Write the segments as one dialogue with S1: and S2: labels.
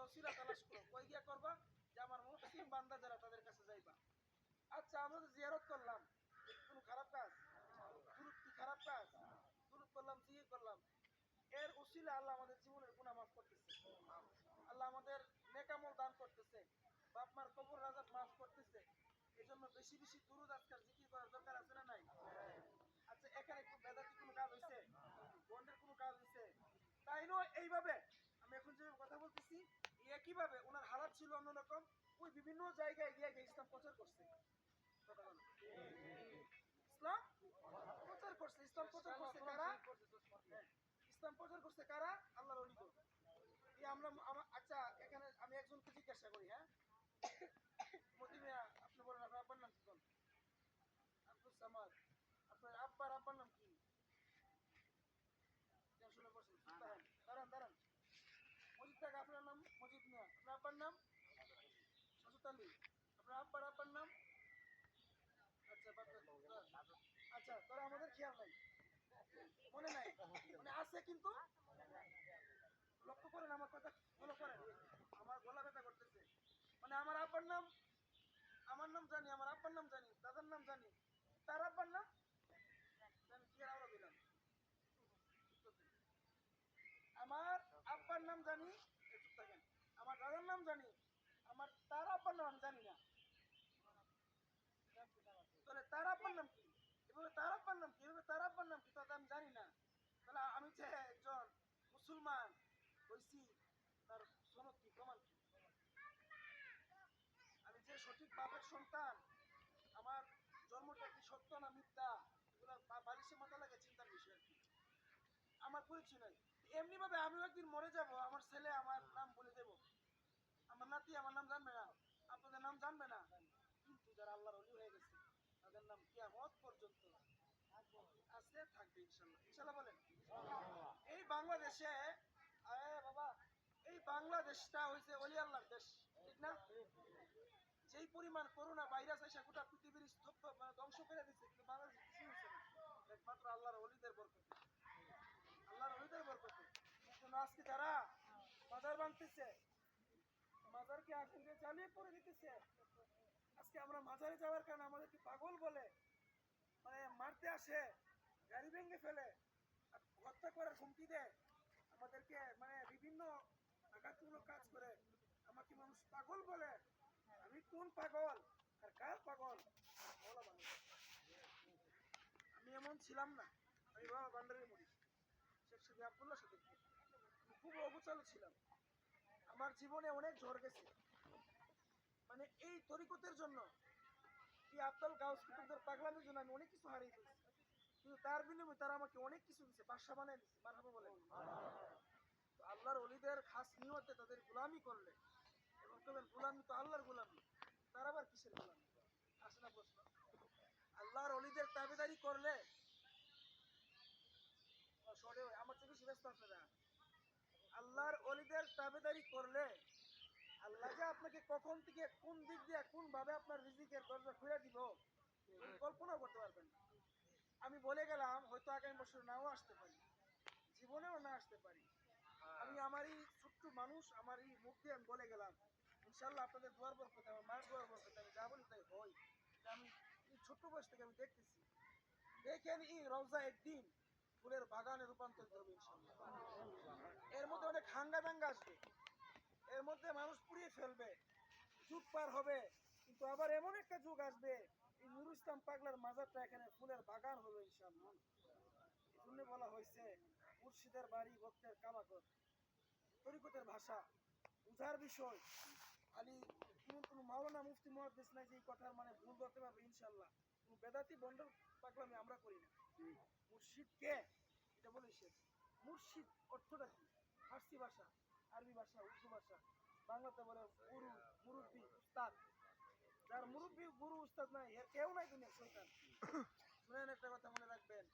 S1: ওসিলা তালাশ করো, কই গিয়া করবা? যে আমার মুসলিম বান্দা যারা তাদের কাছে যাইবা। আচ্ছা আমরা তো জিয়ারত করলাম, কোনো খারাপ কাজ? দুরূদ কি খারাপ কাজ? দুরূদ করলাম, জিকির করলাম, এর উসিলা আল্লাহ আমাদের জীবনের গুনাহ মাফ করতেছে, আল্লাহ আমাদের নেকামল দান করতেছে, বাপ মার কবর রাজাব মাফ করতেছে। এই জন্য বেশি বেশি দুরূদ আজকাল জিকির করার দরকার আছে না নাই? আচ্ছা এখানে কোনো বেদাতি কোনো কাজ হয়েছে? বন্ডের কোনো কাজ হয়েছে? তাই নয় এইভাবে আমি এখন যে কথা বলতেছি, একইভাবে ওনার হালাত ছিল অন্যরকম, ওই বিভিন্ন জায়গায় গিয়ে গিয়ে ইসলাম প্রচার করছে। কথা বলো। ইসলাম প্রচার করছে, ইসলাম প্রচার করছে কারা? হ্যাঁ, ইসলাম প্রচার করছে কারা? আল্লাহর ওলিগণ। এই আমরা আচ্ছা এখানে আমি একজনকে জিজ্ঞাসা করি, হ্যাঁ মতি মিয়া, আপনি বলেন আপনার আব্বার নাম কি? কোন? আব্দুল সামাদ। আপনার আব্বার নাম কি? টেনশনে পড়ছেন, দাঁড়ান দাঁড়ান দাঁড়ান। মজিদ টাকা, আপনার নাম মজিদ মিয়া, আপনার আব্বার নাম সাজুত আলী, আপনার আব্বার নাম? আচ্ছা আচ্ছা, তোরা আমাদের খেয়াল নাই, মনে নাই, মানে আছে কিন্তু লক্ষ্য করেন আমার কথা, ফলো করেন। আমার গলা ব্যথা করতেছে, মানে আমার আব্বার নাম, আমার নাম জানি, আমার আব্বার নাম জানি, দাদার নাম জানি, তার আব্বার নাম জানি, কি আর আমরা দিলাম। আমার আব্বার নাম জানি, চুপ থাকেন, আমার দাদার নাম জানি, আমার তার আব্বার নাম আমি জানি না। তাহলে তার আব্বার নাম কি? এভাবে তার আব্বার নাম কি? এভাবে তার আব্বার নাম কি? তাহলে আমি জানি না। তাহলে আমি যে একজন মুসলমান হইছি, তার সনদ কি, প্রমাণ কি? আমি যে সঠিক বাপের সন্তান, আমার জন্মটা কি সত্য না মিথ্যা, এগুলো বালিশে মাথা লাগে চিন্তার বিষয় আর কি। আমার পরিচয় নাই। এমনি ভাবে আমিও একদিন মরে যাব, আমার ছেলে আমার নাম বলে দেব, আমার নাতি আমার নাম জানবে না, আপনাদের নাম জানবে না, কিন্তু যারা আল্লাহর ওলি হয়ে গেছে তাদের নাম কিয়ামত পর্যন্ত আছে, থাকবে ইনশাল্লাহ। ইনশাল্লাহ বলেন। এই বাংলাদেশে, আরে বাবা, এই বাংলাদেশটা হইছে ওলি আল্লাহর দেশ, ঠিক না? যেই পরিমাণ করোনা ভাইরাস এসে গোটা পৃথিবীর স্তব্ধ মানে ধ্বংস করে দিচ্ছে, কিন্তু বাংলাদেশে কিছু হচ্ছে না, একমাত্র আল্লাহর ওলিদের বরকতে, আল্লাহর ওলিদের বরকতে। কিন্তু আজকে যারা মাজার ভাঙতেছে, মাজারকে আগুন দিয়ে জ্বালিয়ে পড়ে দিতেছে, আজকে আমরা মাজারে যাওয়ার কারণে আমাদেরকে পাগল বলে, মানে মারতে আসে, গাড়ি ভেঙে ফেলে, হত্যা করার হুমকি দেয় আমাদেরকে, মানে বিভিন্ন আঘাতমূলক কাজ করে, আমাকে মানুষ পাগল বলে। আমি কোন পাগল আর কার পাগল বলা মানুষ? আমি এমন ছিলাম না, আমি বাবা ভান্ডারের মরিস শেখ শফি আব্দুল্লাহ সাথে খুব অগোছালো ছিলাম। আমার জীবনে অনেক ঝড় গেছে, মানে এই তরিকতের জন্য, এই আব্দুল গাউস কুতুবদের পাগলামির জন্য আমি অনেক কিছু হারিয়ে ফেলছি, কিন্তু তার বিনিময়ে তারা আমাকে অনেক কিছু দিচ্ছে, বাদশা বানায় দিচ্ছে। মারহাবা বলেন। তো আল্লাহর ওলিদের খাস নিয়তে তাদের গোলামি করলে, এবং তবে গোলামি তো আল্লাহর গোলামি, তার আবার কিসের গোলামি? আসে না প্রশ্ন? আল্লাহর ওলিদের তাবেদারি করলে, আমার থেকে বেশি ব্যস্ত আপনারা, আল্লাহর ওলিদের তাবেদারি করলে আল্লাহ যে আপনাকে কখন থেকে কোন দিক দিয়ে কোন ভাবে আপনার রিজিকের দরজা খুলে দিব কল্পনা করতে পারবেন না। আমি বলে গেলাম, হয়তো আগামী বছর নাও আসতে পারি, জীবনেও না আসতে পারি। আমি আমারই ছোট্ট মানুষ, আমারই মুখ দিয়ে আমি বলে গেলাম, ইনশাল্লাহ আপনাদের দোয়ার বরকতে, আমার মায়ের দোয়ার বরকতে আমি যা বলি তাই হই। আমি এই ছোট্ট বয়স থেকে আমি দেখতেছি, দেখেন এই রওজা একদিন ফুলের বাগানে রূপান্তরিত হবে ইনশাল্লাহ। এর মধ্যে অনেক হাঙ্গা দাঙ্গা আসবে, এর মধ্যে মানুষ পুড়িয়ে ফেলবে, যুগ পার হবে, কিন্তু আবার এমন একটা যুগ আসবে, এই নুরুল ইসলাম পাগলার মাজারটা এখানে ফুলের বাগান হবে ইনশাআল্লাহ। এই জন্য বলা হয়েছে মুর্শিদের বাড়ি ভক্তের কামাকর। তরিকতের ভাষা বুঝার বিষয়, খালি কোনো মাওলানা মুফতি মুহাদ্দিস নাই যে এই কথার মানে ভুল ধরতে পারবে ইনশাআল্লাহ। কোনো বেদাতি বন্ডল পাগলামি আমরা করি না। মুর্শিদ কে এটা বলে শেষ। মুর্শিদ অর্থটা কি? ফার্সি ভাষা, আরবি ভাষা, উর্দু ভাষা, বাংলাতে বলে গুরু, মুরব্বী, উস্তাদ। যার মুরব্বী গুরু উস্তাদ নাই, এর কেউ নাই দুনিয়া শয়তান। শুনেন একটা কথা মনে রাখবেন,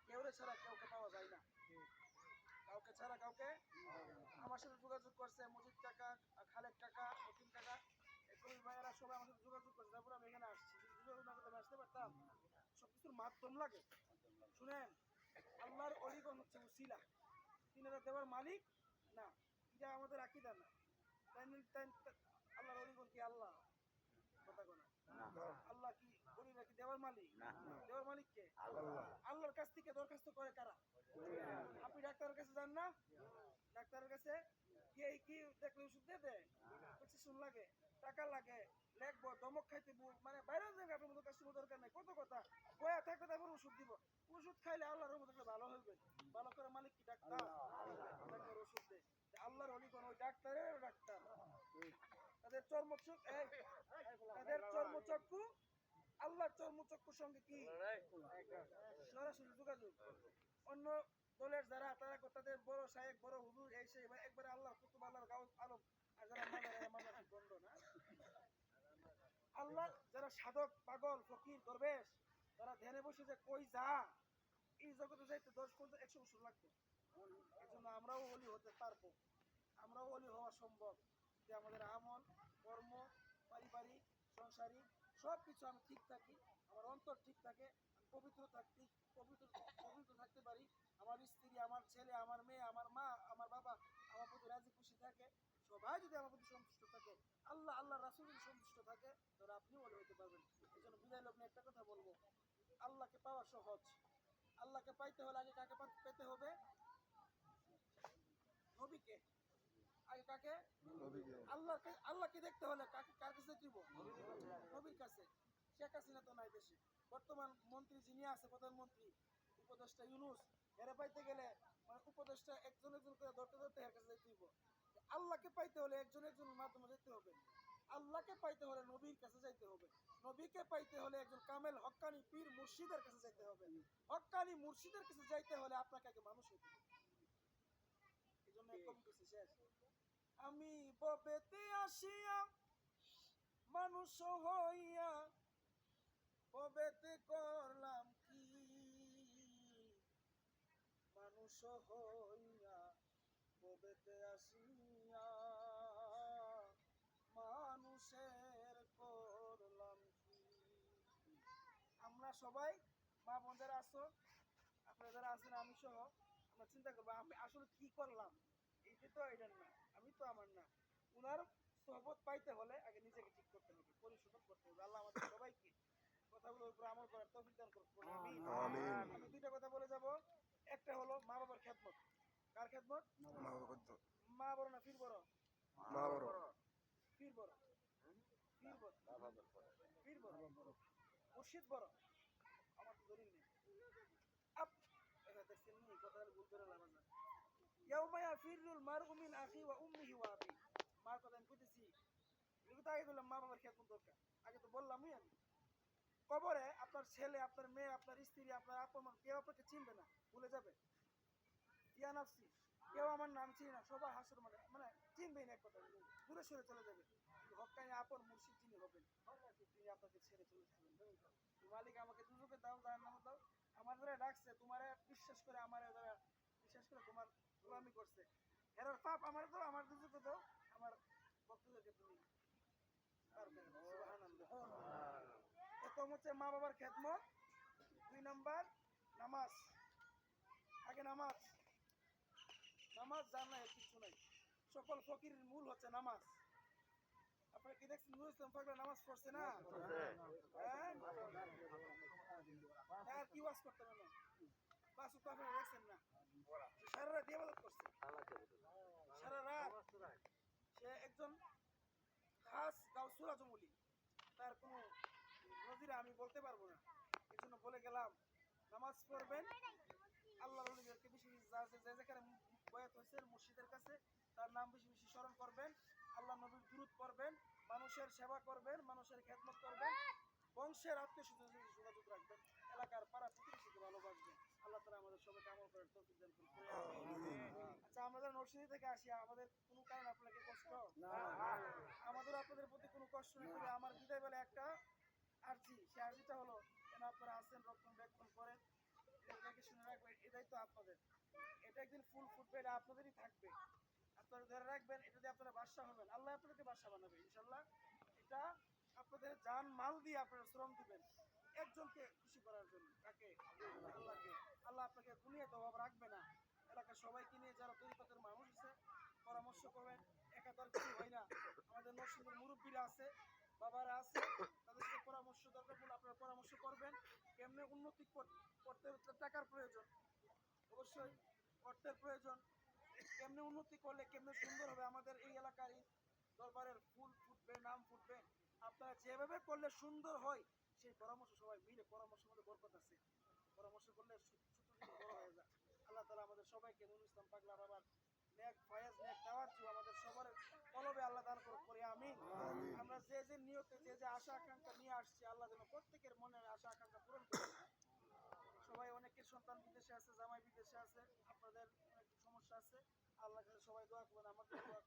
S1: কেউরে ছাড়া কেউকে পাওয়া যায় না, কাউকে ছাড়া কাউকে। আমার সাথে যোগাযোগ করছে মজিদ কাকা, খালেক কাকা, মতিন কাকা, এই ভাইয়েরা সবাই আমার সাথে যোগাযোগ করছে, তারপর আমি এখানে আসছি। যোগাযোগ না করতে আমি আসতে পারতাম? সবকিছুর মাধ্যম লাগে। শুনেন, আল্লাহর অলিগণ হচ্ছে উসিলা, তিনারা দেওয়ার মালিক না, এটা আমাদের আকীদা না। আল্লাহর অলিগণ কি আল্লাহ? কথা কোনা আল্লাহ কি অলিরা কি দেওয়ার মালিক? দেওয়ার মালিক কে? আল্লাহর কাছ থেকে দরখাস্ত করে কারা? আপনি ডাক্তারের কাছে যান না? ডাক্তারের কাছে গিয়ে কি দেখলে ওষুধ দিয়ে দেয়? প্রেসক্রিপশন লাগে, টাকা লাগে, লেখবো, ধমক খাইতে মানে বাইরে জায়গা আপনার মতো কাস্টমার দরকার নাই। কত কথা বয়া থাকবে তারপর ওষুধ দিব। ওষুধ খাইলে আল্লাহর মতো ভালো হইবে। ভালো করে মালিক কি ডাক্তার? ডাক্তার ওষুধ দেয়। আল্লাহর অলি কোন ওই ডাক্তারের ডাক্তার। তাদের চর্মচক্ষু আল্লাহর চর্মচক্ষুর সঙ্গে কি সরাসরি যোগাযোগ। অন্য দলের যারা তারা তাদের বড় সাহেব বড় হুজুর এই সেই একবারে আল্লাহর কুতুব আল্লাহর গাউস আলম, আর যারা মাদার গন্ধ না আল্লাহ, যারা সাধক পাগল ফকির দরবেশ, যারা ধ্যানে বসে যে কই যা এই জগতে যাইতে 10-100 বছর লাগবে। এই জন্য আমরাও ওলি হতে পারবো, আমরাও ওলি হওয়া সম্ভব যে আমাদের আমল কর্ম পারিবারিক সংসারিক সব কিছু আমি ঠিক থাকি, আমার অন্তর ঠিক থাকে, পবিত্র থাকতে পারি, আমার স্ত্রী আমার ছেলে আমার মেয়ে আমার মা আমার বাবা আমার প্রতি রাজি খুশি থাকে, সবাই যদি আমার প্রতি সন্তুষ্ট থাকে, আল্লাহ রাসূল যদি সন্তুষ্ট থাকে, তাহলে আপনিও ওলি হতে পারবেন। এই জন্য বিদায় লগ্নে একটা কথা বলবো, আল্লাহকে পাওয়া সহজ। আল্লাহকে পাইতে হলে আগে কাকে পেতে হবে? নবীকে। আগে কাকে? আল্লাহকে দেখতে হলে কার কাছে দিব? নবীর কাছে। শেখ হাসিনা তো নাই দেশে, বর্তমান মন্ত্রী যিনি আছে প্রধানমন্ত্রী উপদেষ্টা ইউনূস, এর পাইতে গেলে মানে উপদেষ্টা একজন করে ধরতে এর কাছে যেতে দিব। আল্লাহকে পাইতে হলে একজনের মাধ্যমে যেতে হবে। আল্লাহকে পাইতে হলে নবীর কাছে যাইতে হবে। নবীকে পাইতে হলে একজন কামেল হক্কানি পীর মুর্শিদের কাছে যাইতে হবে। হক্কানি মুর্শিদের কাছে যাইতে হলে আপনাকে আগে মানুষ হইতে হবে। এই জন্য কবি কইছে শেষ, আমি ববেতে আসিয়া মানুষ হইয়া ববেতে করলাম কি, মানুষ হইয়া ববেতে আসিয়া মানুষের করলাম কি। আমরা সবাই মা বোন যারা আছো, আপনারা যারা আছেন আমি সহ, আমরা চিন্তা করবো আমি আসলে কি করলাম। এইটা তো এটার না, আমি তো আমার না। উনার সহবত পাইতে হলে আগে নিজেকে ঠিক করতে হবে, পরিশোধন করতে হবে। আল্লাহ আমাদের সবাইকে কথাগুলোর উপর আমল করার তৌফিক দান করুন। আমি দুইটা কথা বলে যাব। একটা হলো মা বাবার খেদমত। কার খেদমত? মা বড় না পীর বড়? পীর বড়, পীর বড়, মুর্শিদ বড়। আমার তো দলিল নেই। দেখছেন নি কথা ভুল করে লাভ না। ইয়াউমা ইয়াফিরুল মারউ মিন আখি ওয়া উম্মিহি ওয়া আবি। মার কথা আমি কইতেছি, এগুলো তো আগে বললাম মা বাবার খেদমত দরকার, আগে তো বললামই আমি। কবরে আপনার ছেলে আপনার মেয়ে আপনার স্ত্রী আপনার আপন কেউ আপনাকে চিনবে না, ভুলে যাবে। ইয়া নাফসি, কেউ আমার নাম চিনি না, সবাই হাসর মানে চিনবেই না, এক কথা দূরে সরে চলে যাবে। হক্কানি আপন মুর্শিদ যিনি হবেন তিনি আপনাকে ছেড়ে চলে যাবেন। মালিক আমাকে দুজকে দাও, জাহান্নামে দাও, আমার যারা ডাকছে তোমারে বিশ্বাস করে, আমার যারা বিশ্বাস করে তোমার গোলামি করছে, এরার পাপ আমার দাও, আমার দুজকে দাও, আমার ভক্তদেরকে তুমি পার করে দাও। সুবহানাল্লাহ। প্রথম হচ্ছে মা বাবার খেদমত, 2 নাম্বার নামাজ। আগে নামাজ, নামাজ জানা কিছু নাই, সকল ফকিরের মূল হচ্ছে নামাজ। আপনারা কি দেখছেন নুরুল ইসলাম পাগলা নামাজ পড়ছে না? হ্যাঁ, কি ওয়াজ করতে না বাস তো আপনারা দেখছেন না, সারা রাত ইবাদত করছে, সারা রাত। সে একজন খাস গাউসুল আজম ওলি, তার কোনো নজিরা আমি বলতে পারবো না, এই জন্য বলে গেলাম নামাজ পড়বেন। আল্লাহর ওলিদেরকে বেশি যে যেখানে বয়াত হয়েছে মুর্শিদের কাছে তার নাম বেশি বেশি স্মরণ করবেন, আল্লাহ নবীর দুরূদ পড়বেন, মানুষের সেবা করবেন, মানুষের খেদমত করবেন, বংশের আত্মীয় স্বজনের যোগাযোগ রাখবেন, এলাকার পাড়া প্রতিবেশীকে ভালোবাসবেন। আল্লাহ তাআলা আমাদের সবাইকে আমল করার তৌফিক দান করুন। আচ্ছা, আমরা যারা নরসিংদী থেকে আসি, আমাদের কোনো কারণ আপনাকে কষ্ট না, আমাদের আপনাদের প্রতি কোনো কষ্ট নেই। তবে আমার বিদায় বেলা একটা আরজি, সেই আরজিটা হলো যেন আপনারা আসেন রক্ষণ করেন, এটাকে শুনে রাখবেন, এটাই তো আপনাদের। এটা একদিন ফুল ফুটবে, এটা আপনাদেরই থাকবে, আপনারা ধরে রাখবেন। এটা দিয়ে আপনারা বাদশা হবেন, আল্লাহ আপনাদেরকে বাদশা বানাবে ইনশাল্লাহ। এটা আপনাদের জান মাল দিয়ে আপনারা শ্রম দিবেন একজনকে খুশি করার জন্য। তাকে আল্লাহকে, আল্লাহ আপনাকে দুনিয়াতে অভাব রাখবে না। এলাকার সবাইকে নিয়ে যারা তরিকতের মানুষ আছে পরামর্শ করবেন, একা তার কিছু হয় না। মুরব্বীরা আছে, বাবারা আছে, তাদের সাথে পরামর্শ দরকার পড়লে আপনারা পরামর্শ করবেন। কেমনে উন্নতি করতে হলে টাকার প্রয়োজন, অবশ্যই অর্থের প্রয়োজন। কেমনে উন্নতি করলে কেমনে সুন্দর হবে আমাদের এই এলাকার এই দরবারের ফুল ফুটবে, নাম ফুটবে, আপনারা যেভাবে করলে সুন্দর হয় সেই পরামর্শ সবাই মিলে, পরামর্শের মধ্যে বরকত আছে, পরামর্শ করলে ছোট ছোট বড় হয়ে যায়। আল্লাহ তাআলা আমাদের সবাইকে নুরুল ইসলাম পাগলা বাবার নেক ফয়েজ নেক তাওয়াজ্জু আমাদের সবার কলবে আল্লাহ দান করুক, করি আমিন। আমরা যে যে নিয়তে যে যে আশা আকাঙ্ক্ষা নিয়ে আসছি আল্লাহ যেন প্রত্যেকের মনের আশা আকাঙ্ক্ষা পূরণ করে। সবাই অনেকের সন্তান বিদেশে আছে, জামাই বিদেশে আছে, আপনাদের অনেক সমস্যা আছে, আল্লাহ কাছে সবাই দোয়া করবেন, আমাদের দোয়া